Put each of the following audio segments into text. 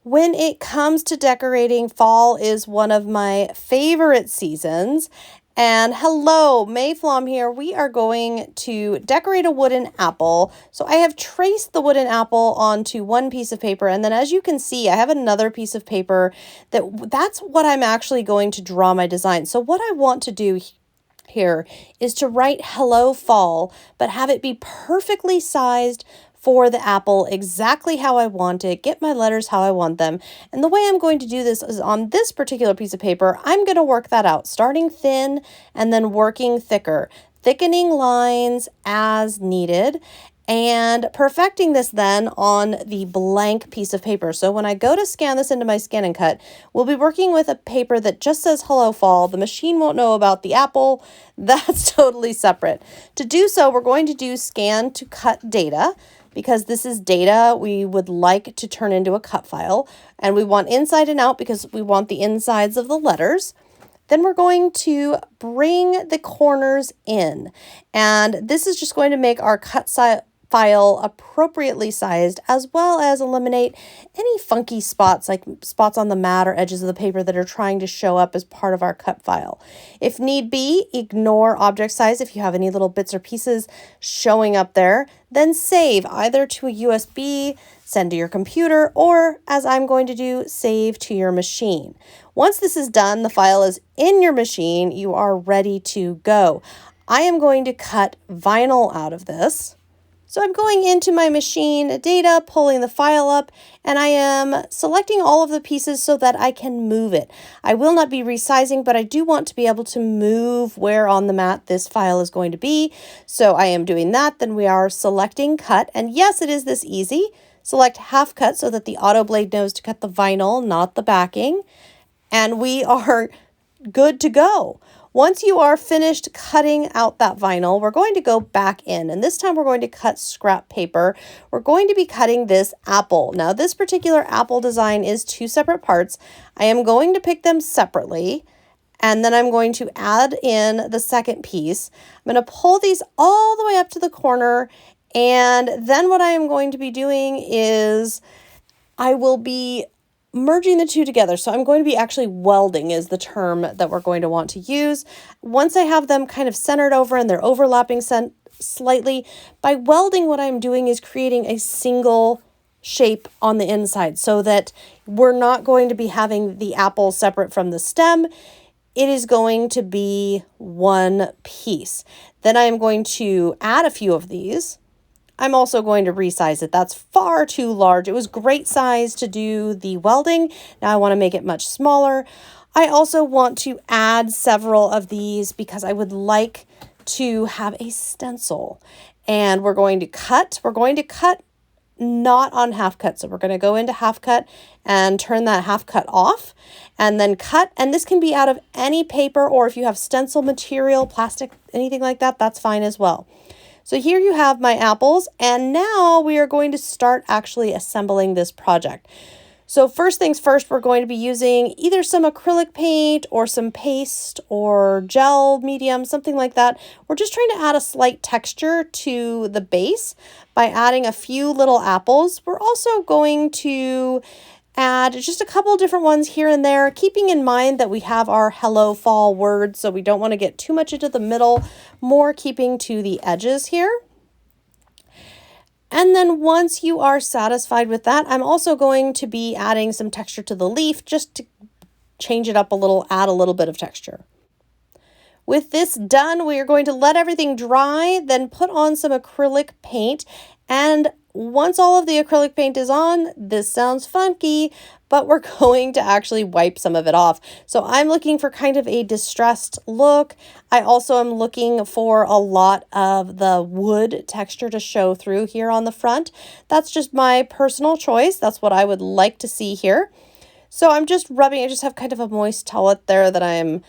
When it comes to decorating, fall is one of my favorite seasons. And hello, Flaum here. We are going to decorate a wooden apple. So I have traced the wooden apple onto one piece of paper. And then as you can see, I have another piece of paper that's what I'm actually going to draw my design. So what I want to do here is to write hello fall, but have it be perfectly sized for the apple exactly how I want it, get my letters how I want them. And the way I'm going to do this is on this particular piece of paper, I'm going to work that out, starting thin and then working thicker, thickening lines as needed, and perfecting this then on the blank piece of paper. So when I go to scan this into my Scan and Cut, we'll be working with a paper that just says hello fall. The machine won't know about the apple. That's totally separate. To do so, we're going to do scan to cut data, because this is data we would like to turn into a cut file, and we want inside and out because we want the insides of the letters. Then we're going to bring the corners in, and this is just going to make our cut file appropriately sized, as well as eliminate any funky spots, like spots on the mat or edges of the paper that are trying to show up as part of our cut file. If need be, ignore object size if you have any little bits or pieces showing up there. Then save either to a USB, send to your computer, or as I'm going to do, save to your machine. Once this is done, the file is in your machine, you are ready to go. I am going to cut vinyl out of this. So I'm going into my machine data, pulling the file up, and I am selecting all of the pieces so that I can move it. I will not be resizing, but I do want to be able to move where on the mat this file is going to be. So I am doing that. Then we are selecting cut. And yes, it is this easy. Select half cut so that the auto blade knows to cut the vinyl, not the backing. And we are good to go. Once you are finished cutting out that vinyl, we're going to go back in, and this time we're going to cut scrap paper. We're going to be cutting this apple. Now, this particular apple design is two separate parts. I am going to pick them separately, and then I'm going to add in the second piece. I'm going to pull these all the way up to the corner, and then what I am going to be doing is I will be merging the two together. So I'm going to be actually welding is the term that we're going to want to use. Once I have them kind of centered over and they're overlapping slightly, by welding what I'm doing is creating a single shape on the inside so that we're not going to be having the apple separate from the stem. It is going to be one piece. Then I am going to add a few of these. I'm also going to resize it. That's far too large. It was great size to do the welding. Now I want to make it much smaller. I also want to add several of these because I would like to have a stencil. And we're going to cut. We're going to cut not on half cut. So we're going to go into half cut and turn that half cut off and then cut. And this can be out of any paper, or if you have stencil material, plastic, anything like that, that's fine as well. So here you have my apples, and now we are going to start actually assembling this project. So first things first, we're going to be using either some acrylic paint or some paste or gel medium, something like that. We're just trying to add a slight texture to the base by adding a few little apples. We're also going to add just a couple different ones here and there, keeping in mind that we have our hello fall words, so we don't want to get too much into the middle, more keeping to the edges here. And then once you are satisfied with that, I'm also going to be adding some texture to the leaf just to change it up a little, add a little bit of texture. With this done, we are going to let everything dry, then put on some acrylic paint. And once all of the acrylic paint is on, this sounds funky, but we're going to actually wipe some of it off. So I'm looking for kind of a distressed look. I also am looking for a lot of the wood texture to show through here on the front. That's just my personal choice. That's what I would like to see here. So I'm just rubbing, I just have kind of a moist towelette there that I'm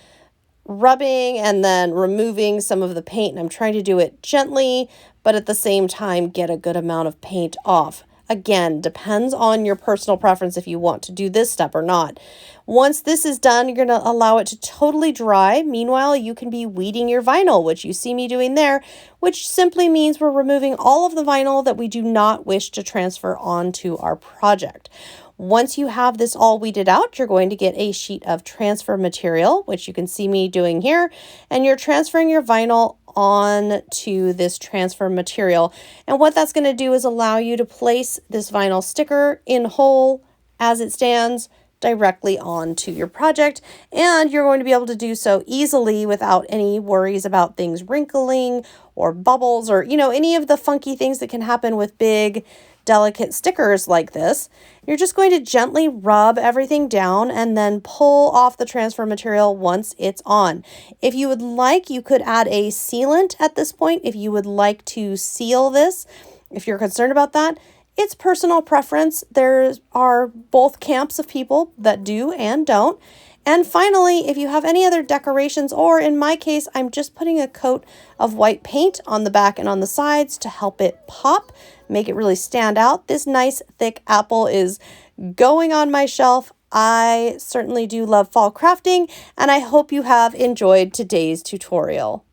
rubbing and then removing some of the paint, and I'm trying to do it gently, but at the same time get a good amount of paint off. Again, depends on your personal preference if you want to do this step or not. Once this is done, you're going to allow it to totally dry. Meanwhile, you can be weeding your vinyl, which you see me doing there, which simply means we're removing all of the vinyl that we do not wish to transfer onto our project. Once you have this all weeded out, you're going to get a sheet of transfer material, which you can see me doing here, and you're transferring your vinyl on to this transfer material. And what that's going to do is allow you to place this vinyl sticker in whole as it stands directly onto your project, and you're going to be able to do so easily without any worries about things wrinkling or bubbles or, any of the funky things that can happen with big, delicate stickers like this. You're just going to gently rub everything down and then pull off the transfer material once it's on. If you would like, you could add a sealant at this point if you would like to seal this. If you're concerned about that, it's personal preference. There are both camps of people that do and don't. And finally, if you have any other decorations, or in my case, I'm just putting a coat of white paint on the back and on the sides to help it pop, make it really stand out. This nice thick apple is going on my shelf. I certainly do love fall crafting, and I hope you have enjoyed today's tutorial.